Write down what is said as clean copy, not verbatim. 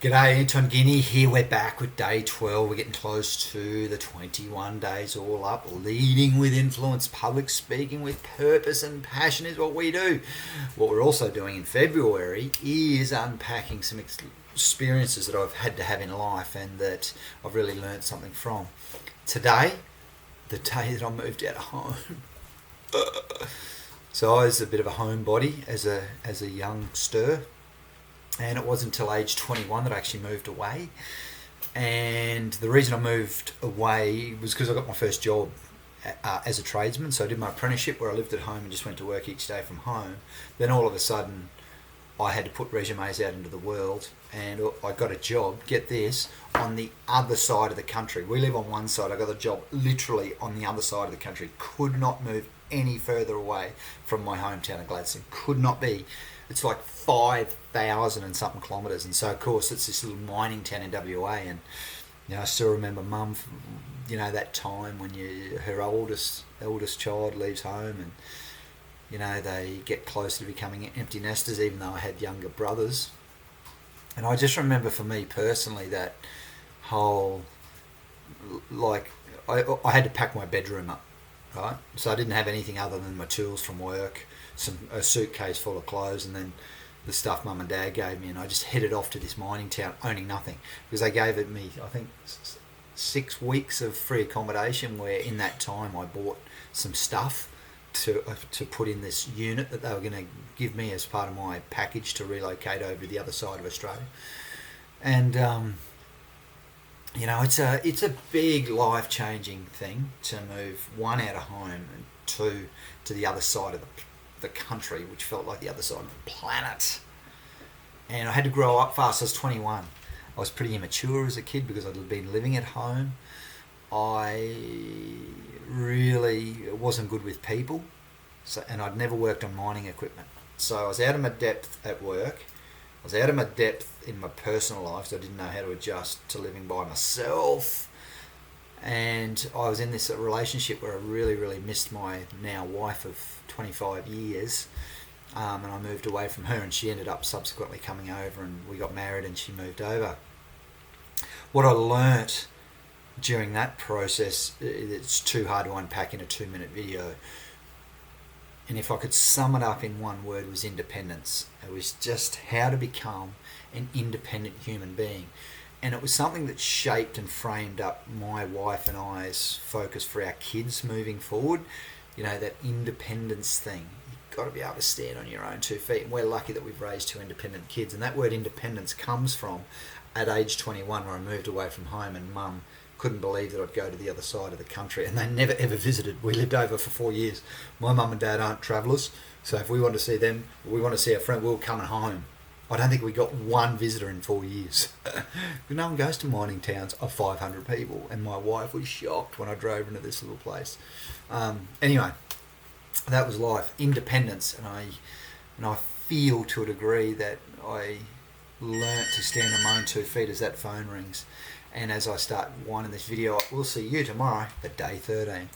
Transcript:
G'day, Anton Guinea here. We're back with day 12. We're getting close to the 21 days all up. Leading with influence, public speaking with purpose and passion is what we do. What we're also doing in February is unpacking some experiences that I've had to have in life and that I've really learned something from. Today, the day that I moved out of home. So I was a bit of a homebody as a youngster. And it wasn't until age 21 that I actually moved away. And the reason I moved away was because I got my first job as a tradesman. So I did my apprenticeship where I lived at home and just went to work each day from home. Then all of a sudden I had to put resumes out into the world, and I got a job, get this, on the other side of the country. We live on one side. I got a job literally on the other side of the country. Could not move any further away from my hometown of Gladstone. Could not be. It's like 5,000 and something kilometres, and so of course it's this little mining town in WA. And I still remember Mum, that time when her eldest child leaves home, and they get closer to becoming empty nesters, even though I had younger brothers. And I just remember, for me personally, that whole, I had to pack my bedroom up, right? So I didn't have anything other than my tools from work, a suitcase full of clothes, and then the stuff Mum and Dad gave me, and I just headed off to this mining town owning nothing, because they gave it me, I think, 6 weeks of free accommodation, where in that time I bought some stuff to put in this unit that they were going to give me as part of my package to relocate over to the other side of Australia. And it's a big life-changing thing to move, one, out of home, and two, to the other side of the country, which felt like the other side of the planet. And I had to grow up fast. I was 21. I was pretty immature as a kid because I'd been living at home. I really wasn't good with people, and I'd never worked on mining equipment. So I was out of my depth at work. I was out of my depth in my personal life, so I didn't know how to adjust to living by myself. And I was in this relationship where I really, really missed my now wife of 25 years. And I moved away from her, and she ended up subsequently coming over, and we got married and she moved over. What I learnt during that process, it's too hard to unpack in a 2-minute video. And if I could sum it up in one word, it was independence. It was just how to become an independent human being. And it was something that shaped and framed up my wife and I's focus for our kids moving forward. That independence thing. You've got to be able to stand on your own 2 feet. And we're lucky that we've raised 2 independent kids. And that word independence comes from at age 21, where I moved away from home, and Mum couldn't believe that I'd go to the other side of the country. And they never ever visited. We lived over for 4 years. My mum and dad aren't travellers. So if we want to see them, we want to see our friend, we'll come home. I don't think we got one visitor in 4 years. No one goes to mining towns of 500 people, and my wife was shocked when I drove into this little place. Anyway, that was life, independence, and I feel to a degree that I learnt to stand on my own 2 feet as that phone rings. And as I start winding this video up, we'll see you tomorrow for day 13.